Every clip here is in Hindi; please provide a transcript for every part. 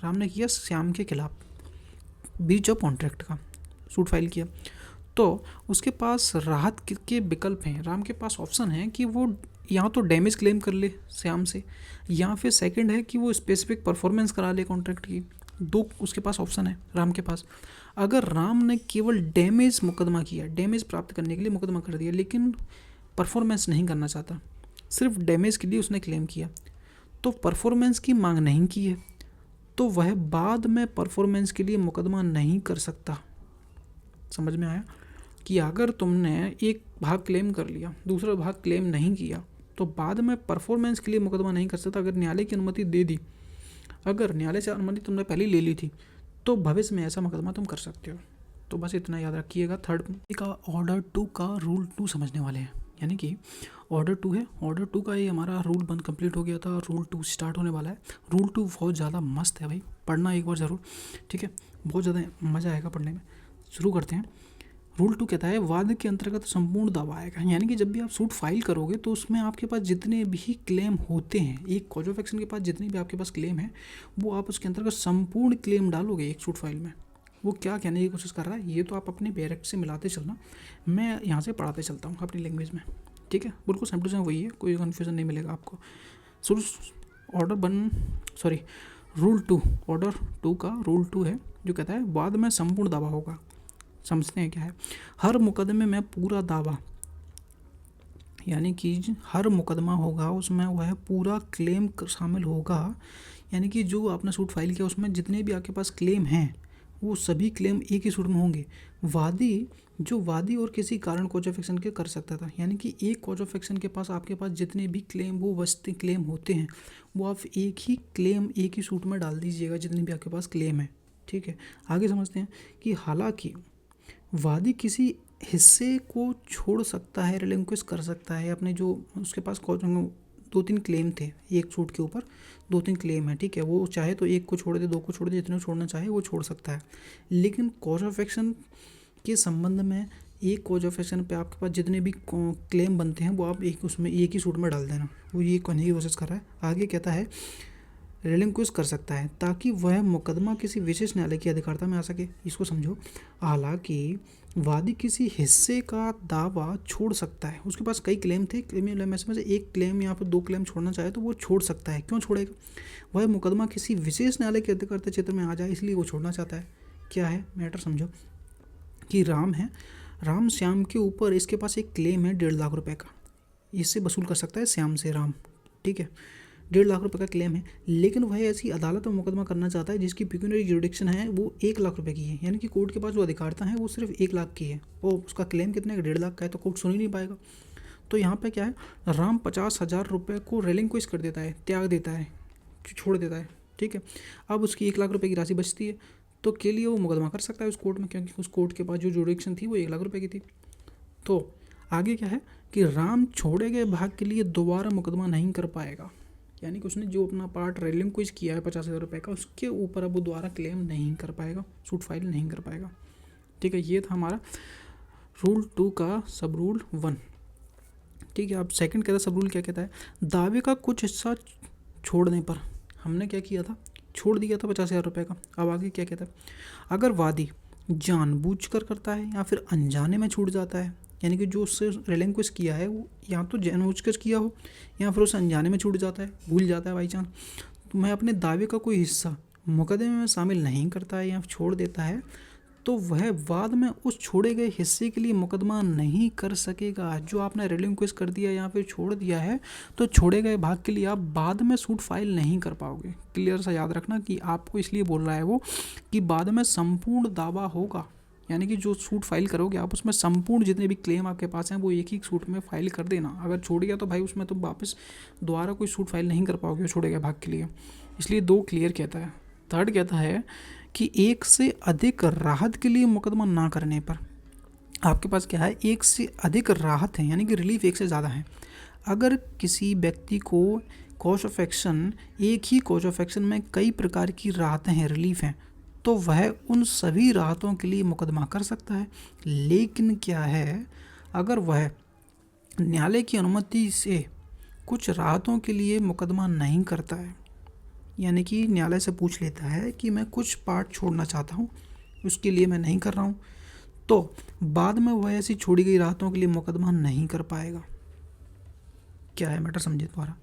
राम ने किया श्याम के खिलाफ ब्रीच ऑफ कॉन्ट्रैक्ट का सूट फाइल किया, तो उसके पास राहत के विकल्प हैं। राम के पास ऑप्शन है कि वो या तो डैमेज क्लेम कर ले श्याम से, या फिर सेकंड है कि वो स्पेसिफिक परफॉर्मेंस करा ले कॉन्ट्रैक्ट की। दो उसके पास ऑप्शन है राम के पास। अगर राम ने केवल डैमेज मुकदमा किया, डैमेज प्राप्त करने के लिए मुकदमा कर दिया, लेकिन परफॉर्मेंस नहीं करना चाहता, सिर्फ डैमेज के लिए उसने क्लेम किया, तो परफॉर्मेंस की मांग नहीं की है, तो वह बाद में परफॉर्मेंस के लिए मुकदमा नहीं कर सकता। समझ में आया कि अगर तुमने एक भाग क्लेम कर लिया, दूसरा भाग क्लेम नहीं किया, तो बाद में परफॉर्मेंस के लिए मुकदमा नहीं कर सकता। अगर न्यायालय की अनुमति दे दी, अगर न्यायालय से अनुमति तुमने पहले ले ली थी, तो भविष्य में ऐसा मुकदमा तुम कर सकते हो। तो बस इतना याद रखिएगा। थर्ड का ऑर्डर 2 का रूल 2 समझने वाले हैं, यानी कि ऑर्डर 2 है, ऑर्डर 2 का ये हमारा रूल 1 कंप्लीट हो गया था, रूल 2 स्टार्ट होने वाला है। रूल 2 बहुत ज़्यादा मस्त है भाई, पढ़ना एक बार ज़रूर, ठीक है, बहुत ज़्यादा मज़ा आएगा पढ़ने में। शुरू करते हैं। रूल 2 कहता है वाद के अंतर्गत संपूर्ण दावा आएगा, यानी कि जब भी आप सूट फाइल करोगे तो उसमें आपके पास जितने भी क्लेम होते हैं, एक कॉज ऑफ एक्शन के पास जितने भी आपके पास क्लेम है, वो आप उसके अंतर्गत संपूर्ण क्लेम डालोगे एक सूट फाइल में। वो क्या कहने की कोशिश कर रहा है ये तो आप अपने बैरेक्ट से मिलाते चलना, मैं यहाँ से पढ़ाते चलता हूँ अपनी लैंग्वेज में, ठीक है, बिल्कुल सेम टू सेम वही है, कोई कन्फ्यूजन नहीं मिलेगा आपको। रूल 2 ऑर्डर 2 का रूल 2 है जो कहता है वाद में संपूर्ण दावा होगा। समझते हैं क्या है। हर मुकदमे में पूरा दावा, यानी कि हर मुकदमा होगा उसमें वह पूरा क्लेम शामिल होगा, यानी कि जो आपने सूट फाइल किया उसमें जितने भी आपके पास क्लेम हैं वो सभी क्लेम एक ही सूट में होंगे। वादी और किसी कारण कॉज ऑफ एक्शन के कर सकता था, यानी कि एक कॉज ऑफ एक्शन के पास आपके पास जितने भी क्लेम वो वस्ती क्लेम होते हैं वो आप एक ही क्लेम एक ही सूट में डाल दीजिएगा जितने भी आपके पास क्लेम है, ठीक है। आगे समझते हैं कि हालांकि वादी किसी हिस्से को छोड़ सकता है, रिलिंक्विश कर सकता है अपने जो उसके पास 2-3 क्लेम थे, एक सूट के ऊपर 2-3 क्लेम है, ठीक है, वो चाहे तो एक को छोड़ दे, 2 को छोड़ दे, जितने छोड़ना चाहे वो छोड़ सकता है। लेकिन कॉज ऑफ एक्शन के संबंध में एक कॉज ऑफ एक्शन पे आपके पास जितने भी क्लेम बनते हैं वो आप एक ही सूट में डाल देना, वो ये कहने की कोशिश कर रहा है। आगे कहता है रिलिंक्विश कर सकता है ताकि वह मुकदमा किसी विशेष न्यायालय की अधिकारता में आ सके। इसको समझो। हालांकि वादी किसी हिस्से का दावा छोड़ सकता है, उसके पास कई क्लेम थे, क्लेम में से एक क्लेम या फिर 2 क्लेम छोड़ना चाहे तो वो छोड़ सकता है। क्यों छोड़ेगा? वह मुकदमा किसी विशेष न्यायालय के अधिकारता क्षेत्र में आ जाए इसलिए वो छोड़ना चाहता है। क्या है मैटर समझो कि राम श्याम के ऊपर इसके पास एक क्लेम है 1.5 लाख रुपए का, इससे वसूल कर सकता है श्याम से राम, ठीक है, 1.5 लाख रुपए का क्लेम है। लेकिन वह ऐसी अदालत में मुकदमा करना चाहता है जिसकी पिक्यूनरी जुरिडिक्शन है वो 1 लाख रुपए की है, यानी कि कोर्ट के पास जो अधिकारता है वो सिर्फ 1 लाख की है, वो उसका क्लेम कितने का 1.5 लाख का है, तो कोर्ट सुन ही नहीं पाएगा। तो यहाँ पे क्या है, राम 50,000 रुपये को रिलिंक्विश कर देता है, त्याग देता है, छोड़ देता है, ठीक है। अब उसकी 1 लाख रुपये की राशि बचती है, तो के लिए वो मुकदमा कर सकता है उस कोर्ट में, क्योंकि उस कोर्ट के पास जो जुरिडिक्शन थी वो 1 लाख रुपये की थी। तो आगे क्या है कि राम छोड़े गए भाग के लिए दोबारा मुकदमा नहीं कर पाएगा, यानी कि उसने जो अपना पार्ट रिलिंक्विश किया है 50,000 रुपये का, उसके ऊपर अब वो दोबारा क्लेम नहीं कर पाएगा, सूट फाइल नहीं कर पाएगा, ठीक है। ये था हमारा रूल 2 का सब रूल 1, ठीक है। अब सेकंड कहता है सब रूल क्या कहता है, दावे का कुछ हिस्सा छोड़ने पर, हमने क्या किया था, छोड़ दिया था 50,000 रुपये का। अब आगे क्या कहता है, अगर वादी जानबूझकर करता है या फिर अनजाने में छूट जाता है, यानी कि जो उससे रिलिंक्विश किया है वो या तो जानबूझकर किया हो या फिर उसे अनजाने में छूट जाता है, भूल जाता है बाई चांस, तो मैं अपने दावे का कोई हिस्सा मुकदमे में शामिल नहीं करता है या छोड़ देता है, तो वह बाद में उस छोड़े गए हिस्से के लिए मुकदमा नहीं कर सकेगा। जो आपने रिलिंक्विश कर दिया या फिर छोड़ दिया है, तो छोड़े गए भाग के लिए आप बाद में सूट फाइल नहीं कर पाओगे। क्लियर सा याद रखना कि आपको इसलिए बोल रहा है वो कि बाद में संपूर्ण दावा होगा, यानी कि जो सूट फाइल करोगे आप उसमें संपूर्ण जितने भी क्लेम आपके पास हैं वो एक ही सूट में फाइल कर देना। अगर छोड़ गया तो भाई उसमें तुम वापस दोबारा कोई सूट फाइल नहीं कर पाओगे छोड़े गए भाग के लिए, इसलिए 2 क्लियर कहता है। थर्ड कहता है कि एक से अधिक राहत के लिए मुकदमा ना करने पर, आपके पास क्या है, एक से अधिक राहत है, यानी कि रिलीफ एक से ज़्यादा है। अगर किसी व्यक्ति को कॉज ऑफ एक्शन, एक ही कॉज ऑफ एक्शन में कई प्रकार की राहतें हैं, रिलीफ हैं, तो वह उन सभी राहतों के लिए मुकदमा कर सकता है। लेकिन क्या है, अगर वह न्यायालय की अनुमति से कुछ राहतों के लिए मुकदमा नहीं करता है, यानी कि न्यायालय से पूछ लेता है कि मैं कुछ पार्ट छोड़ना चाहता हूँ, उसके लिए मैं नहीं कर रहा हूँ, तो बाद में वह ऐसी छोड़ी गई राहतों के लिए मुकदमा नहीं कर पाएगा। क्या है मैटर समझे तुम्हारा।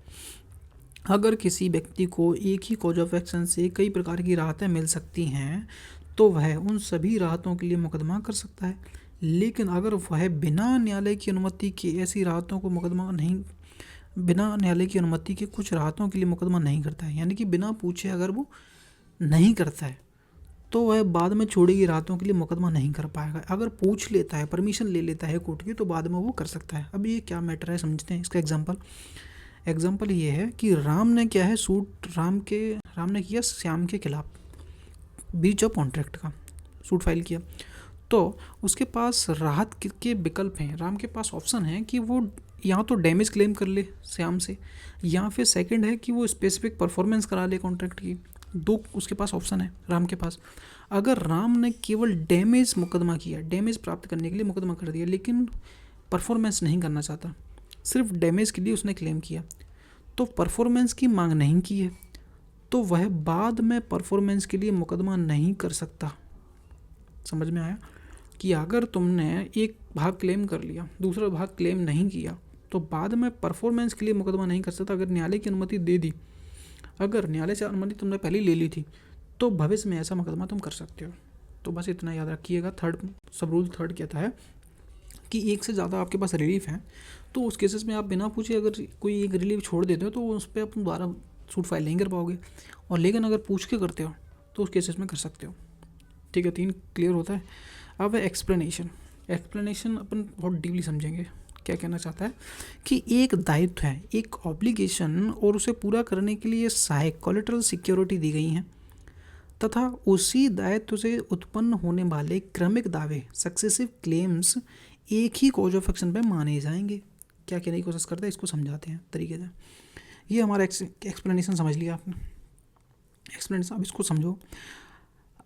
अगर किसी व्यक्ति को एक ही कॉज ऑफ एक्शन से कई प्रकार की राहतें मिल सकती हैं तो वह उन सभी राहतों के लिए मुकदमा कर सकता है, लेकिन अगर वह बिना न्यायालय की अनुमति के ऐसी राहतों को मुकदमा नहीं बिना न्यायालय की अनुमति के कुछ राहतों के लिए मुकदमा नहीं करता है, यानी कि बिना पूछे अगर वो नहीं करता है तो वह बाद में छोड़ी गई राहतों के लिए मुकदमा नहीं कर पाएगा। अगर पूछ लेता है, परमिशन ले लेता है कोर्ट की, तो बाद में वो कर सकता है। अब ये क्या मैटर है समझते हैं। इसका एग्जाम्पल ये है कि राम ने क्या है राम ने किया श्याम के खिलाफ ब्रीच ऑफ कॉन्ट्रैक्ट का सूट फाइल किया, तो उसके पास राहत के विकल्प हैं। राम के पास ऑप्शन है कि वो या तो डैमेज क्लेम कर ले श्याम से, या फिर सेकंड है कि वो स्पेसिफिक परफॉर्मेंस करा ले कॉन्ट्रैक्ट की। दो उसके पास ऑप्शन है राम के पास। अगर राम ने केवल डैमेज मुकदमा किया, डैमेज प्राप्त करने के लिए मुकदमा कर दिया, लेकिन परफॉर्मेंस नहीं करना चाहता, सिर्फ डैमेज के लिए उसने क्लेम किया, तो परफॉर्मेंस की मांग नहीं की है, तो वह बाद में परफॉर्मेंस के लिए मुकदमा नहीं कर सकता। समझ में आया कि अगर तुमने एक भाग क्लेम कर लिया, दूसरा भाग क्लेम नहीं किया, तो बाद में परफॉर्मेंस के लिए मुकदमा नहीं कर सकता। अगर न्यायालय की अनुमति दे दी, अगर न्यायालय से अनुमति तुमने पहले ले ली थी, तो भविष्य में ऐसा मुकदमा तुम कर सकते हो। तो बस इतना याद रखिएगा। सब रूल थर्ड कहता है कि एक से ज़्यादा आपके पास रिलीफ है, तो उस केसेस में आप बिना पूछे अगर कोई एक रिलीफ छोड़ देते हो तो उस पर आप दोबारा सूट फाइल नहीं कर पाओगे, और लेकिन अगर पूछ के करते हो तो उस केसेस में कर सकते हो। ठीक है, 3 क्लियर होता है। अब एक्सप्लेनेशन अपन बहुत डीपली समझेंगे। क्या कहना चाहता है कि एक दायित्व है, एक ऑब्लिगेशन, और उसे पूरा करने के लिए सहायक कोलेटरल सिक्योरिटी दी गई हैं, तथा उसी दायित्व से उत्पन्न होने वाले क्रमिक दावे सक्सेसिव क्लेम्स एक ही कॉज ऑफ एक्शन पे माने जाएंगे। क्या कहने की कोशिश करते हैं, इसको समझाते हैं तरीके से। ये हमारा एक्सप्लेनेशन समझ लिया आपने। एक्सप्लेनेशन अब इसको समझो।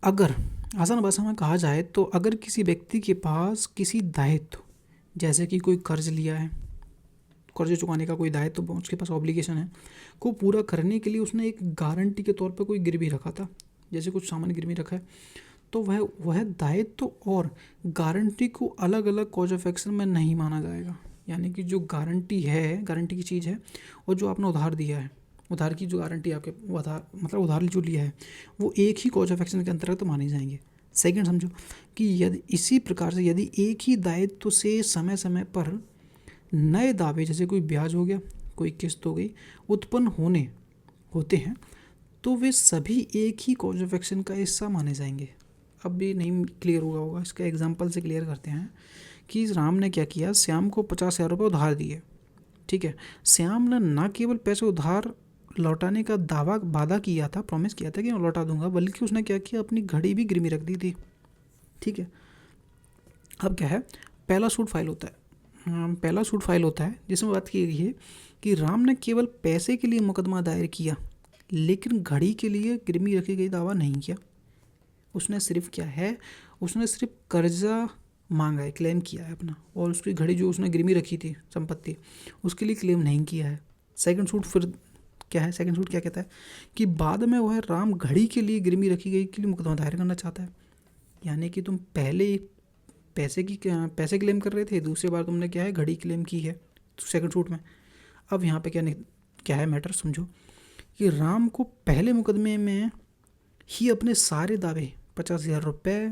अगर आसान भाषा में कहा जाए तो अगर किसी व्यक्ति के पास किसी दायित्व, जैसे कि कोई कर्ज लिया है, कर्ज चुकाने का कोई दायित्व तो उसके पास ऑब्लिगेशन है, को पूरा करने के लिए उसने एक गारंटी के तौर पर कोई गिरवी रखा था, जैसे कुछ सामान गिरवी रखा है, तो वह दायित्व और गारंटी को अलग अलग कॉज ऑफ एक्शन में नहीं माना जाएगा। यानी कि जो गारंटी की चीज़ है, और जो आपने उधार दिया है, उधार की जो गारंटी आपके उधार जो लिया है, वो एक ही कॉज ऑफ एक्शन के अंतर्गत तो माने जाएंगे। सेकंड समझो कि यदि इसी प्रकार से यदि एक ही दायित्व से समय समय पर नए दावे, जैसे कोई ब्याज हो गया, कोई किस्त हो गई, उत्पन्न होते हैं, तो वे सभी एक ही कॉज ऑफ एक्शन का हिस्सा माने जाएंगे। अब भी नहीं क्लियर हुआ होगा, इसका एग्जाम्पल से क्लियर करते हैं कि राम ने क्या किया, श्याम को 50,000 रुपये उधार दिए। ठीक है, श्याम ने न केवल पैसे उधार लौटाने का वादा किया था, प्रॉमिस किया था कि मैं लौटा दूंगा, बल्कि उसने क्या किया, अपनी घड़ी भी गिरवी रख दी थी। ठीक है, अब क्या है, पहला सूट फाइल होता है जिसमें बात की गई है कि राम ने केवल पैसे के लिए मुकदमा दायर किया, लेकिन घड़ी के लिए गिरवी रखी गई दावा नहीं किया। उसने सिर्फ कर्जा मांगा है, क्लेम किया है अपना, और उसकी घड़ी जो उसने गिरवी रखी थी संपत्ति, उसके लिए क्लेम नहीं किया है। सेकंड सूट क्या कहता है कि बाद में वह राम घड़ी के लिए गिरवी रखी गई के लिए मुकदमा दायर करना चाहता है। यानी कि तुम पहले पैसे क्लेम कर रहे थे, दूसरी बार तुमने क्या है, घड़ी क्लेम की है सेकंड सूट में। अब यहाँ पे क्या है मैटर समझो कि राम को पहले मुकदमे में ही अपने सारे दावे 50,000 रुपये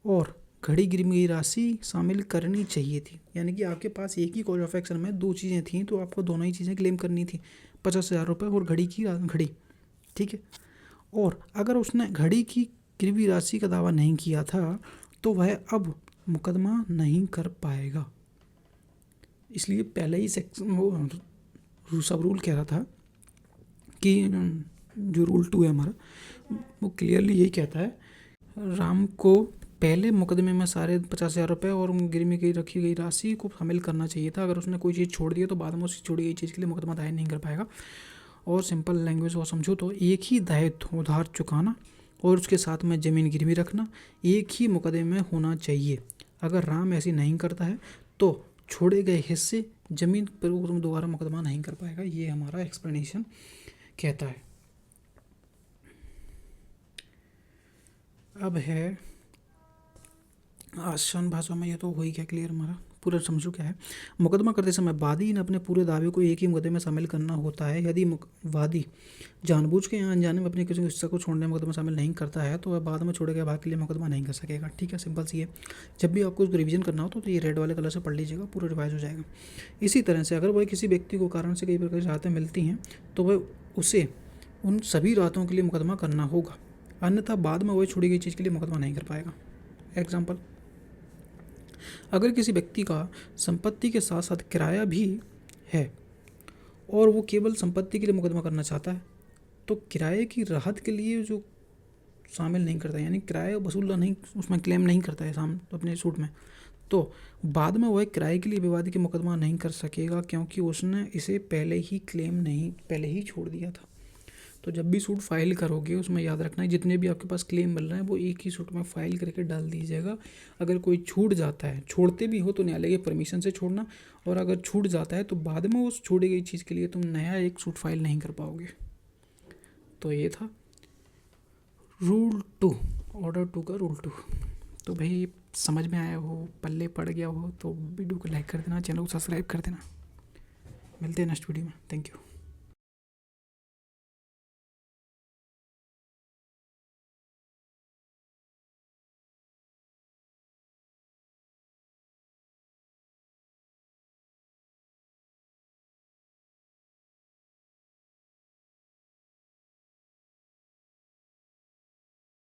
और घड़ी गिरवी गई राशि शामिल करनी चाहिए थी। यानी कि आपके पास एक ही कॉज ऑफ एक्शन में 2 चीज़ें थीं, तो आपको दोनों ही चीज़ें क्लेम करनी थी, 50,000 रुपये और घड़ी। ठीक है, और अगर उसने घड़ी की गिरवी राशि का दावा नहीं किया था तो वह अब मुकदमा नहीं कर पाएगा। इसलिए पहले ही सेक्शन वो सब रूल कह रहा था कि जो रूल 2 है हमारा, वो क्लियरली यही कहता है, राम को पहले मुकदमे में सारे 50,000 रुपये और गिरवी की रखी गई राशि को शामिल करना चाहिए था। अगर उसने कोई चीज़ छोड़ दी तो बाद में उस छोड़ी गई चीज़ के लिए मुकदमा दायर नहीं कर पाएगा। और सिंपल लैंग्वेज और समझो तो एक ही दायित्व, उधार चुकाना और उसके साथ में ज़मीन गिरवी रखना, एक ही मुकदमे में होना चाहिए। अगर राम ऐसी नहीं करता है तो छोड़े गए हिस्से ज़मीन पर दोबारा मुकदमा नहीं कर पाएगा। ये हमारा एक्सप्लेनेशन कहता है। अब है आसान भाषा में, ये तो हो ही गया क्लियर हमारा, पूरा समझो क्या है। मुकदमा करते समय वादी ने अपने पूरे दावे को एक ही मुकदमे में शामिल करना होता है। यदि वादी जानबूझ के या अनजाने में अपने किसी हिस्से को छोड़ने में मुकदमा शामिल नहीं करता है तो वह बाद में छोड़े गए भाग के लिए मुकदमा नहीं कर सकेगा। ठीक है, सिंपल सी है। जब भी आपको उसको रिवीजन करना हो तो ये रेड वाले कलर से पढ़ लीजिएगा, पूरा रिवाइज हो जाएगा। इसी तरह से अगर वह किसी व्यक्ति को कारण से कई प्रकार की राहतें मिलती हैं तो वह उसे उन सभी राहतों के लिए मुकदमा करना होगा, अन्यथा बाद में वह छोड़ी गई चीज़ के लिए मुकदमा नहीं कर पाएगा। एग्जाम्पल, अगर किसी व्यक्ति का संपत्ति के साथ साथ किराया भी है और वो केवल संपत्ति के लिए मुकदमा करना चाहता है तो किराए की राहत के लिए जो शामिल नहीं करता है, यानी किराया वसूलना नहीं, उसमें क्लेम नहीं करता है अपने सूट में, तो बाद में वह किराए के लिए विवाद की मुकदमा नहीं कर सकेगा क्योंकि उसने इसे पहले ही छोड़ दिया था। तो जब भी सूट फाइल करोगे उसमें याद रखना है जितने भी आपके पास क्लेम मिल रहे हैं वो एक ही सूट में फाइल करके डाल दीजिएगा। अगर कोई छूट जाता है, छोड़ते भी हो तो न्यायालय की परमिशन से छोड़ना, और अगर छूट जाता है तो बाद में उस छोड़ी गई चीज़ के लिए तुम नया एक सूट फाइल नहीं कर पाओगे। तो ये था रूल 2, ऑर्डर 2 का रूल 2। तो भाई समझ में आया हो, पल्ले पड़ गया हो तो वीडियो को लाइक कर देना, चैनल को सब्सक्राइब कर देना। मिलते हैं नेक्स्ट वीडियो में। Thank you.